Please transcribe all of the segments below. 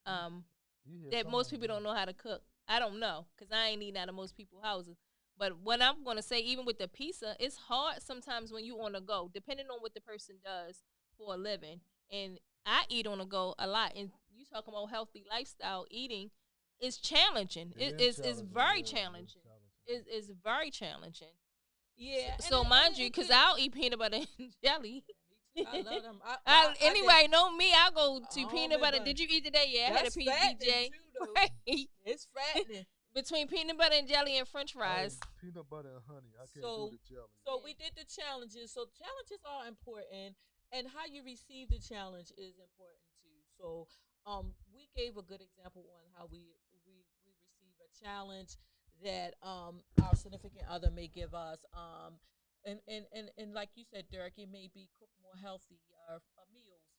um, You hear that some of most them people do don't know how to cook. I don't know because I ain't eating out of most people's houses. But what I'm gonna say, even with the pizza, it's hard sometimes when you on the go, depending on what the person does for a living. And I eat on the go a lot. And you talking about healthy lifestyle eating, it's challenging. it is It's challenging. very Yeah, it is challenging. challenging. It's very challenging. Yeah, So mind you, it because could. I'll eat peanut butter and jelly. Yeah, me too. I love them. I did Anyway, know me, I'll go to peanut almond butter. butter. Did you eat today? Yeah, I had a That's fattening PBJ. too, though. Right. It's fattening. Between peanut butter and jelly and French I fries. eat peanut butter and honey. I can't do So, the jelly. so we did the challenges. So challenges are important, and how you receive the challenge is important too. So, we gave a good example on how we receive a challenge that our significant other may give us. And like you said, Derek, it may be cook more healthy meals,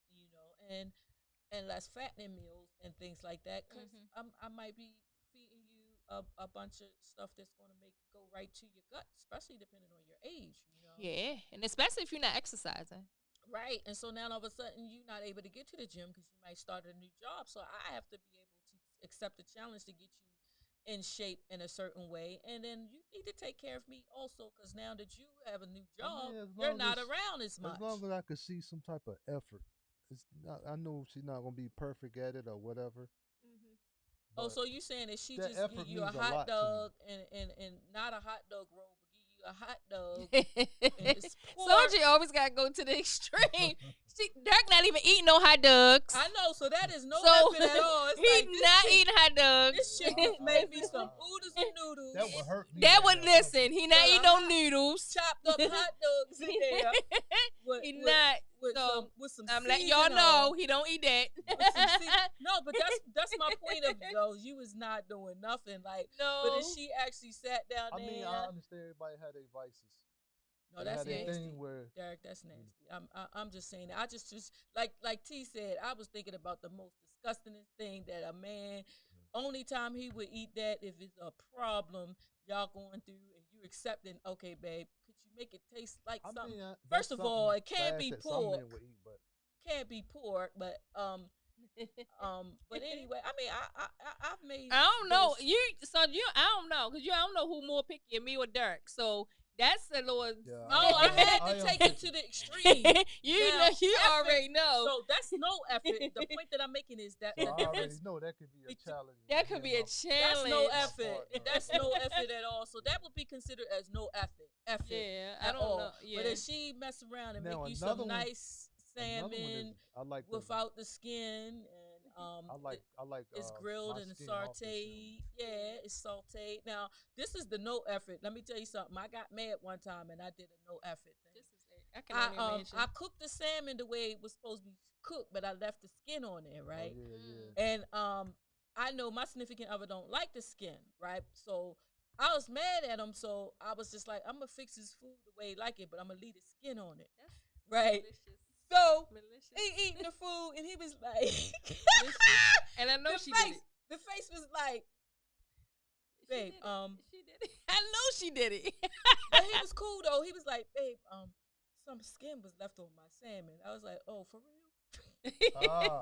and less fattening meals and things like that. Because Hmm. I might be feeding you a bunch of stuff that's going to make go right to your gut, especially depending on your age. Yeah, and especially if you're not exercising. Right. And so now all of a sudden you're not able to get to the gym because you might start a new job. So I have to be able to accept the challenge to get you in shape in a certain way. And then you need to take care of me also because now that you have a new I job, mean, you're not around as as much. long as I could see some type of effort. It's not. I know she's not gonna be perfect at it or whatever, Hmm. Oh, but so you saying that she that just give effort you a means a hot lot to me. dog and not a hot dog roll, but give you a hot dog and it's pork. Sonji always gotta go to the extreme. Dirk not even eating no hot dogs. I know, so that is no So effort at all. It's he like this not chick, eating hot this dogs. chick just made me some oodles and noodles. That would hurt me That right would now listen. talking. He not Well, eating a no hot noodles. chopped up hot dogs in there with He with not. with So some I'm letting y'all seasoning know on. he don't eat that. With some no, but that's my point of those. You was not doing nothing like, but if No. she actually sat down I mean, I there, understand everybody had their vices. no, They that's had their Yeah. nasty, thing where Derek. That's you know, nasty. I'm just saying that. I just like T said. I was thinking about the most disgustingest thing that a man. Only time he would eat that if it's a problem y'all going through and you accepting. Okay, babe, could you make it taste like I something? mean, First that's of all, something it can't fast be that some men pork. would eat, but Can't be pork, but but anyway, I mean, I've made I don't know. those. I don't know because I don't know who more picky, me or Dirk. So that's the Lord. yeah, Oh, I had I to am take it picky. to the extreme. You Now, know, you effort. already know. So that's no effort. The point that I'm making is that So the I already difference. know that could be a challenge. That with me could and be a That's no my challenge. effort. partner. That's no effort at all. So that would be considered as no effort Yeah, I at don't know. all. But Yeah. if she mess around and make Now you another some one, nice another one is salmon I like the without the skin and I like it's grilled my and skin off the salmon. sauteed. Yeah, it's sauteed. Now, this is the no effort. Let me tell you something. I got mad one time and I did a no effort thing. This is it. I can only imagine. I cooked the salmon the way it was supposed to be cooked, but I left the skin on there, Oh right? yeah, yeah. And I know my significant other don't like the skin, right? So I was mad at him, so I was just like, I'm gonna fix his food the way he like it, but I'm gonna leave the skin on it, That's right? malicious. So Malicious. he eating the food, and he was like, Malicious. And I know the she face, did it. the face was like, She babe, did it. She did it. I know she did it. but he was cool though. He was like, babe, some skin was left on my salmon. I was like, oh, for real? Ah,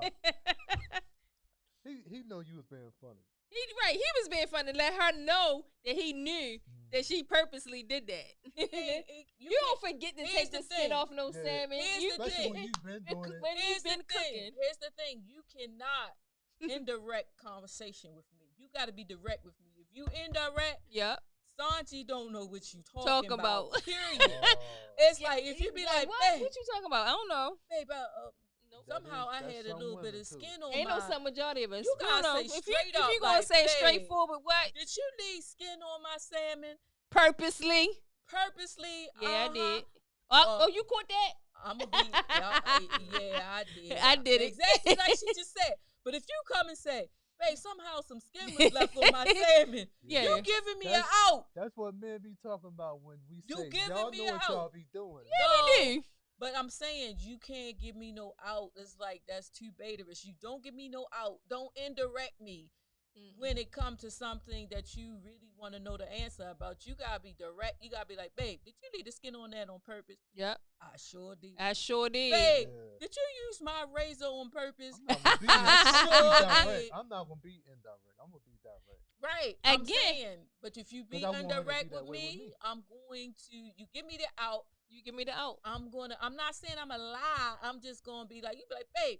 he know you was being funny. He was being funny to let her know that he knew Mm. that she purposely did that. You don't forget to here's take the the skin thing. off no Yeah. salmon. Here's You the Especially thing. when you've been doing it. when Here's you've been the thing. cooking. Here's the thing. You cannot indirect conversation with me. You got to be direct with me. If you indirect, Yep. Sanji don't know what you Talking talking about. Period. Oh. It's like if you be like, what? babe, What you talking about? I don't know. babe, Nope. somehow I that's had a some little bit women, of too. skin on Ain't my. no some majority of us. You I don't gotta know. say If you straight if up, you gonna like, say babe, straightforward, what? Did you leave skin on my salmon Purposely? purposely? Yeah, I did. Uh, Oh, you caught that? I'm gonna be. Yeah, I did. I did it. Exactly like she just said. But if you come and say, babe, somehow some skin was left on my salmon, Yeah. you giving me an That's- out. That's what men be talking about when we You say giving y'all me know what out. y'all be doing. Yeah, we do. But I'm saying you can't give me no out. It's like that's too baiterish. You don't give me no out. Don't indirect me. when it comes to something that you really want to know the answer about, you gotta be direct. You gotta be like, babe, did you leave the skin on that on purpose? Yep. I sure did. I sure did. Babe, Yeah. did you use my razor on purpose? I'm not gonna be. I I'm gonna be sure direct. did. I'm not gonna be indirect. I'm gonna be direct. Right. I'm Again, saying, but if you Cause be I want her to be indirect that with way with me, me. I'm going to. You give me the out. you give me the out. I'm not saying I'm a lie. I'm just gonna be like, you be like, babe,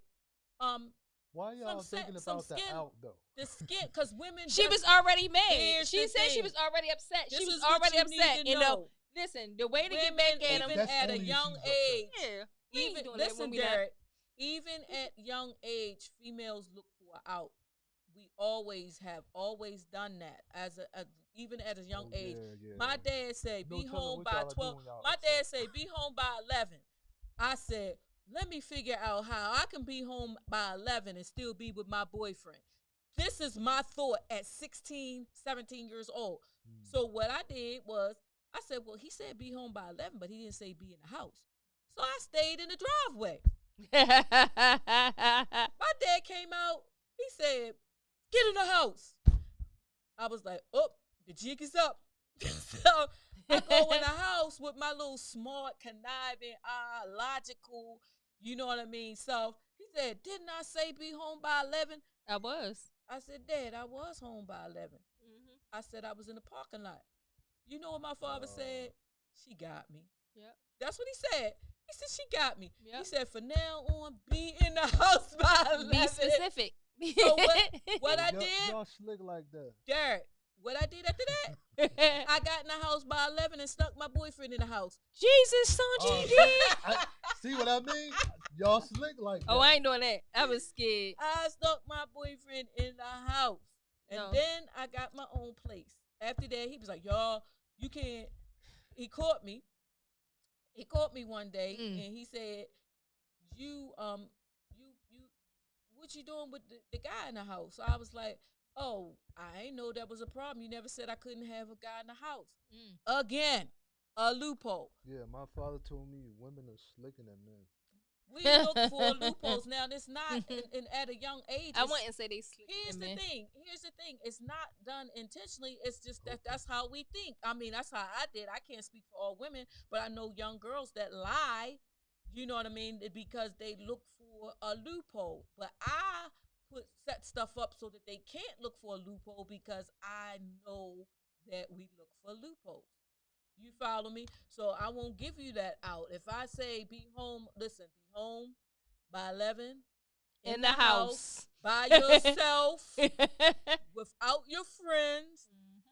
um, Why y'all thinking some about the skin, out though? the skin, because women. She was just, already mad. here's She the said she thing. was already upset. This She was is what already you need upset. to You know, know. listen, the way to get Women, back at even him. That's at a only if young she's upset. age, Yeah, we even ain't doing that when listen, we not. Derek. Even at young age, females look for out. We always done that even at a young Oh age. yeah, yeah. My dad said, No "Be telling home what by y'all are 12." doing, y'all My upset. dad said, "Be home by 11." I said, "Let me figure out how I can be home by 11 and still be with my boyfriend." This is my thought at 16, 17 years old. Mm. So what I did was I said, "Well, he said be home by 11, but he didn't say be in the house." So I stayed in the driveway. My dad came out. He said, "Get in the house." I was like, "Oh, the jig is up." So I go in the house with my little smart, conniving, logical, you know what I mean? So he said, "Didn't I say be home by 11?" I was. I said, "Dad, I was home by 11." Mm-hmm. I said I was in the parking lot. You know what my father said? She got me. Yep. That's what he said. He said, "She got me." Yep. He said, "For now on, be in the house by 11." Be specific. So what I Y'all, did, y'all slick like that. Derek, what I did after that, I got in the house by 11 and stuck my boyfriend in the house. Jesus, Sonji, Oh, you did. see what I mean? Y'all slick like that. Oh, I ain't doing that. I was scared. I stuck my boyfriend in the house. And No. then I got my own place. After that, he was like, "Y'all, you can't." He caught me. He caught me one day and he said, you what you doing with the guy in the house?" So I was like, "Oh, I ain't know that was a problem. You never said I couldn't have a guy in the house." Again, a loophole. Yeah, my father told me women are slicker than men. We look for loopholes. Now, it's not at a young age. I wouldn't say they slick. Here's the thing. It's not done intentionally. It's just that's how we think. I mean, that's how I did. I can't speak for all women, but I know young girls that lie. You know what I mean? Because they look for a loophole. But I set stuff up so that they can't look for a loophole because I know that we look for loopholes. You follow me? So I won't give you that out. If I say be home, listen, be home by 11 in the house. by yourself, without your friends,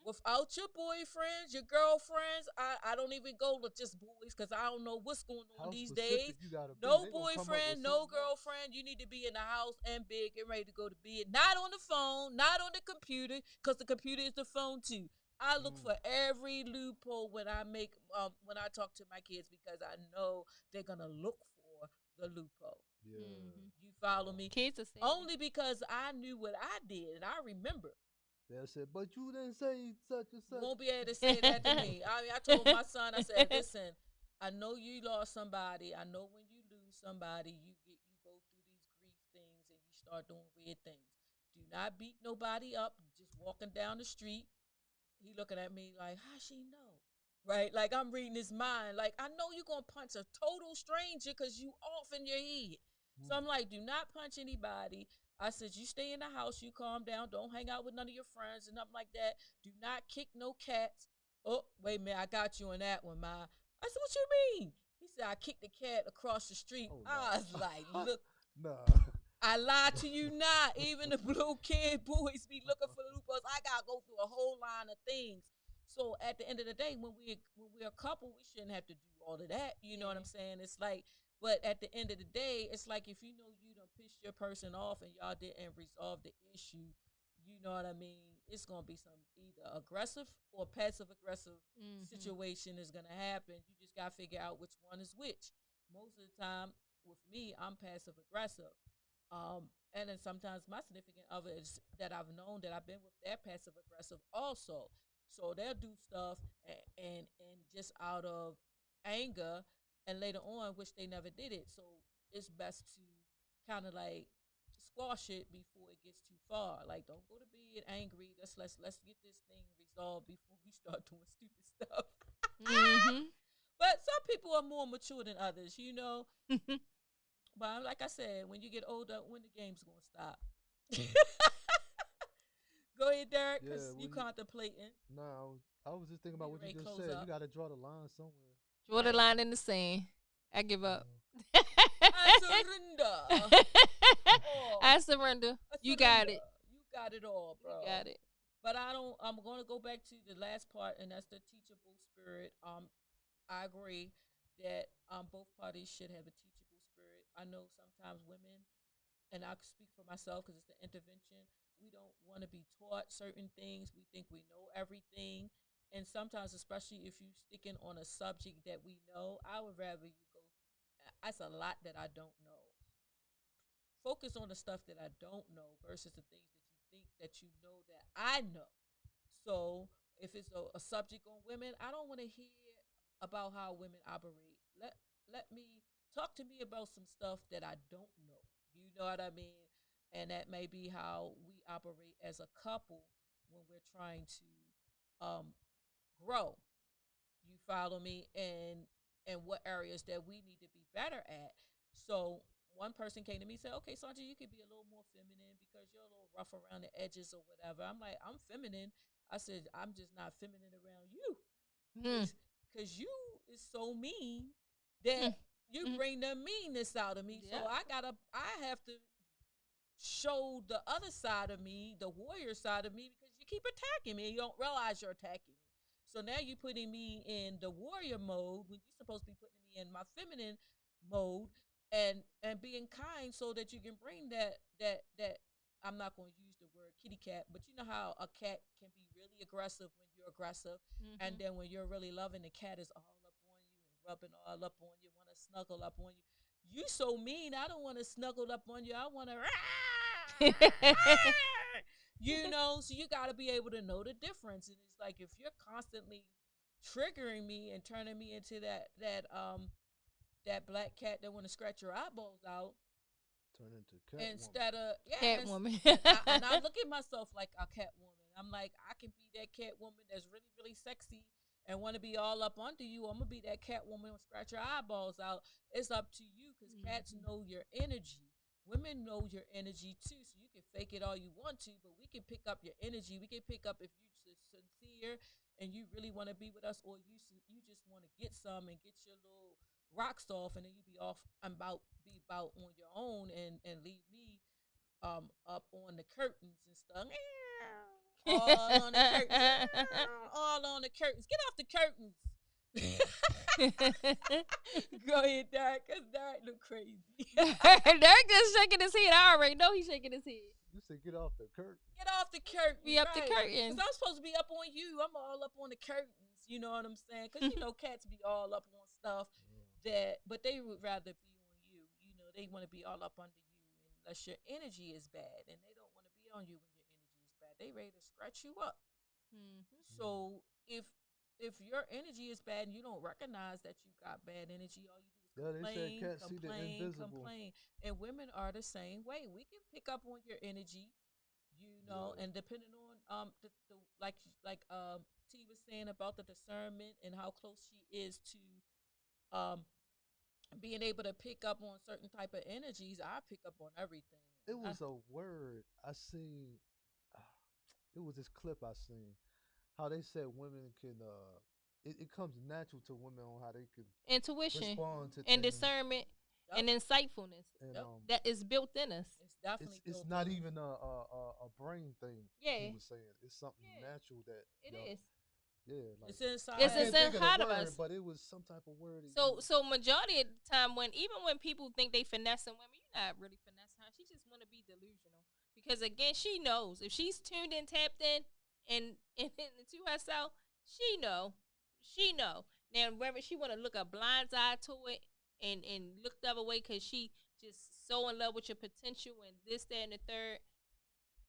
without your boyfriends, your girlfriends. I don't even go with just boys because I don't know what's going on How these specific days. you gotta be. No They gonna come up with boyfriend, no something else. girlfriend. You need to be in the house and big and ready to go to bed. Not on the phone, not on the computer, because the computer is the phone too. I look for every loophole when when I talk to my kids because I know they're gonna look for the loophole. Yeah. You follow me? Kids are saying Only because I knew what I did and I remember. They said, but you didn't say such and You such. won't be able to say that to me. I mean, I told my son, I said, "Listen, I know you lost somebody. I know when you lose somebody, you go through these grief things and you start doing weird things. Do not beat nobody up. Just walking down the street." He looking at me like, "How she know?" Right? Like I'm reading his mind. Like I know you're gonna punch a total stranger because you off in your head. So I'm like, "Do not punch anybody." I said, "You stay in the house, you calm down, don't hang out with none of your friends and nothing like that. Do not kick no cats." Oh, wait a minute, I got you on that one, Ma. I said, "What you mean?" He said, "I kicked the cat across the street." Oh, I was like, "Look, Nah. I lied to you not. Even the blue kid boys be looking for loopholes. I gotta go through a whole line of things. So at the end of the day, when we're a couple, we shouldn't have to do all of that. You know what I'm saying? It's like, but at the end of the day, it's like if you know you done pissed your person off and y'all didn't resolve the issue, you know what I mean? It's gonna be some either aggressive or passive aggressive situation is gonna happen. You just gotta figure out which one is which. Most of the time, with me, I'm passive aggressive. And then sometimes my significant others that I've known that I've been with, they're passive aggressive also. So they'll do stuff and just out of anger, and later on, which they never did it. So it's best to kind of like squash it before it gets too far. Like, don't go to bed angry. Let's get this thing resolved before we start doing stupid stuff. Mhm. But some people are more mature than others, you know. But like I said, when you get older, when the game's gonna stop. Go ahead, Derek, Yeah, because you well, contemplating. nah, I was just thinking We about what you ready to just close said. You up, got to draw the line somewhere. Draw the right? line in the sand. I give up. Uh, I surrender. Oh, I surrender. I You got surrender. it. You got it all, You bro. got it. But I don't. I'm going to go back to the last part, and that's the teachable spirit. I agree that both parties should have a teachable spirit. I know sometimes women, and I speak for myself because it's the intervention. We don't want to be taught certain things. We think we know everything, and sometimes, especially if you're sticking on a subject that we know, I would rather you go. That's a lot that I don't know. Focus on the stuff that I don't know versus the things that you think that you know that I know. So if it's a subject on women, I don't want to hear about how women operate. Let me talk to me about some stuff that I don't know. You know what I mean? And that may be how we operate as a couple when we're trying to grow. You follow me? And what areas that we need to be better at. So one person came to me and said, "Okay, Sonji, you could be a little more feminine because you're a little rough around the edges or whatever." I'm like, "I'm feminine." I said, "I'm just not feminine around you, Mm. cause you is so mean that Mm. you Mm. bring the meanness out of me. So Yep. I have to show the other side of me, the warrior side of me, because you keep attacking me and you don't realize you're attacking me. So now you're putting me in the warrior mode when you're supposed to be putting me in my feminine mode and being kind so that you can bring that I'm not going to use the word kitty cat, but you know how a cat can be really aggressive when you're aggressive, and Mhm. then when you're really loving, the cat is all up on you and rubbing all up on you, want to snuggle up on you. You so mean. I don't want to snuggle up on you. I want to, you know. So you got to be able to know the difference. And it's like if you're constantly triggering me and turning me into that black cat that want to scratch your eyeballs out, turn into Catwoman. instead of yes, Catwoman. and I look at myself like a cat woman. I'm like, I can be that cat woman that's really really sexy and want to be all up under you. I'm gonna be that cat woman and scratch your eyeballs out. It's up to you because cats Mhm. know your energy. Women know your energy too, so you can fake it all you want to, but we can pick up your energy. We can pick up if you're sincere and you really want to be with us, or you just want to get some and get your little rocks off, and then you be off and about on your own and leave me up on the curtains and stuff. All on the curtains. All on the curtains. Get off the curtains. Go ahead, Derek, because Derek look crazy. Derek just shaking his head. I already know he's shaking his head. You said get off the curtain. Get off the curtains, Be up the right? Because curtain. I'm supposed to be up on you. I'm all up on the curtains. You know what I'm saying? Because you know cats be all up on stuff but they would rather be on you. You know, they want to be all up under you unless your energy is bad, and they don't want to be on you when your energy is bad. They ready to scratch you up. Mhm. So if your energy is bad and you don't recognize that you got bad energy, all you do is Yeah, they said complain, cats see the complain, invisible. complain. And women are the same way. We can pick up on your energy, you know, Yeah. and depending on the T was saying about the discernment and how close she is to um being able to pick up on certain type of energies, I pick up on everything. It I, was a word I seen. It was this clip I seen. How they said women can. It comes natural to women on how they can Intuition respond to and things, discernment yep, and insightfulness and yep. that is built in us. It's definitely it's built not in us. even a brain thing. He Yeah, was saying it's something yeah, natural that it yo is. yeah like It's I It's inside can't of think of the inside of word, us. but it was some type of word he So used. so majority of the time when even when people think they finessing women, you're not really finessing her. She just want to be delusional because again, she knows if she's tuned in, tapped in, and into herself, she know, she know. Now whether she want to look a blind eye to it and look the other way because she just so in love with your potential and this, that, and the third,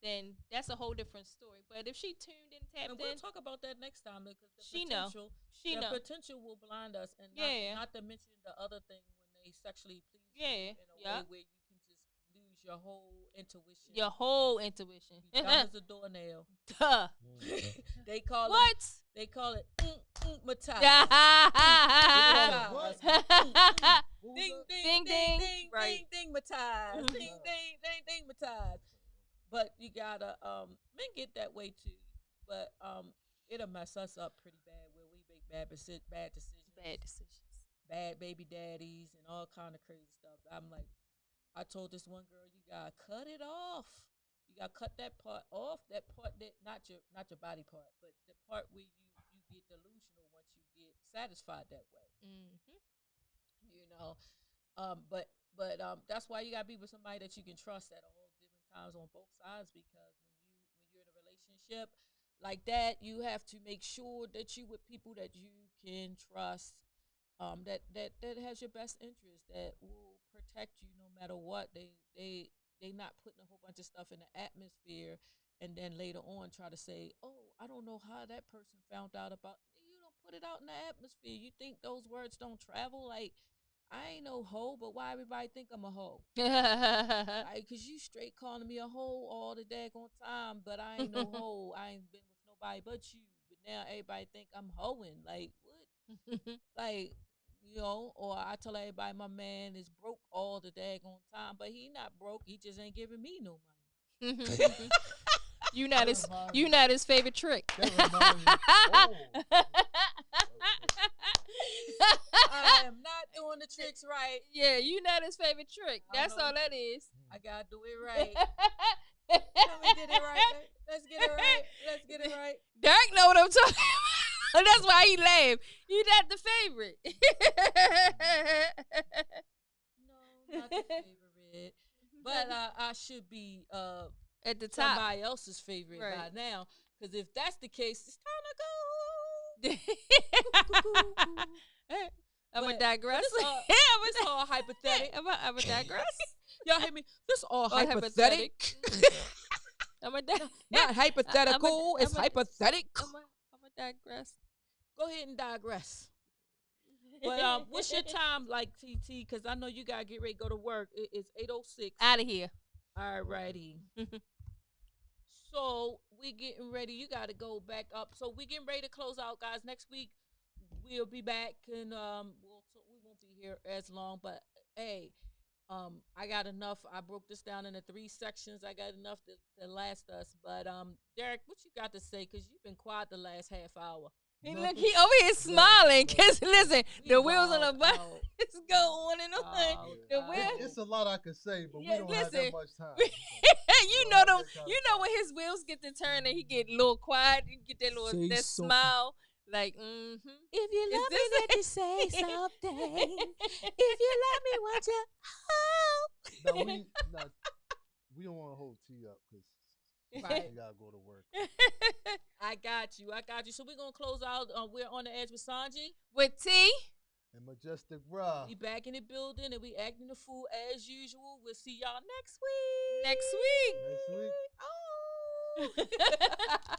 then that's a whole different story. But if she tuned in, and tapped we'll in, talk about that next time because she know, she the know. potential will blind us, and Yeah, not to mention the other thing when they sexually please you yeah, in a way yep. where you can just lose your whole intuition. Your whole intuition. Be dumb as a doornail. Duh. They call What? it. They call it matai. What? Ding ding Ding, ding ding. ding Right. ding ding matai. Ding ding ding ding matai. But you gotta men get that way too. But it'll mess us up pretty bad where we make bad decisions. Bad decisions. Bad baby daddies and all kind of crazy stuff. I'm like, I told this one girl, you gotta cut it off. You gotta cut that part off. That part that not your body part, but the part where you get delusional once you get satisfied that way. Mm-hmm. You know, but that's why you gotta be with somebody that you can trust at all given times on both sides, because when you're in a relationship like that, you have to make sure that you with people that you can trust. That has your best interest, that will protect you no matter what. They not putting a whole bunch of stuff in the atmosphere and then later on try to say, oh, I don't know how that person found out about. You don't put it out in the atmosphere. You think those words don't travel? Like, I ain't no hoe, but why everybody think I'm a hoe? Cause you straight calling me a hoe all the daggone time, but I ain't no hoe. I ain't been with nobody but you. But now everybody think I'm hoeing. Like, what? Like, you know, or I tell everybody my man is broke all the daggone time, but he not broke. He just ain't giving me no money. you not his favorite trick. I am not doing the tricks right. Yeah, you not his favorite trick. That's all that is. I gotta do it right. Let me get it right. Let's get it right. Let's get it right. Derek know what I'm talking about. That's why he laughed. You not the favorite. No, not the favorite. But I should be at the top. Somebody else's favorite by now. Because if that's the case, it's time to go. I'm going to digress. It's all hypothetical. I'm going to digress. Y'all hear me? This all hypothetic. Not hypothetical. It's hypothetical. I'm going to digress. Go ahead and digress. But what's your time like, TT? Because I know you got to get ready to go to work. It's 8:06. Out of here. All righty. So we getting ready. You got to go back up. So we getting ready to close out, guys. Next week we'll be back, and we won't be here as long. But hey, I got enough. I broke this down into 3 sections. I got enough to last us. But Derek, what you got to say? Because you've been quiet the last half hour. Look, he over here smiling. Cause listen, the wheels on the bus go on and on. The wheels. It's a lot I could say, but we don't have that much time. you know them. You know when his wheels get to turn and he get a little quiet, you get that little smile. Like, if you love me, let me say something. If you love me, won't you? No, we don't want to hold T up because you gotta go to work. I got you. So we're gonna close out. We're on the edge with Sonji, with T and Majestic, bruh. We back in the building and we acting the fool as usual. We'll see y'all next week. Next week. Oh.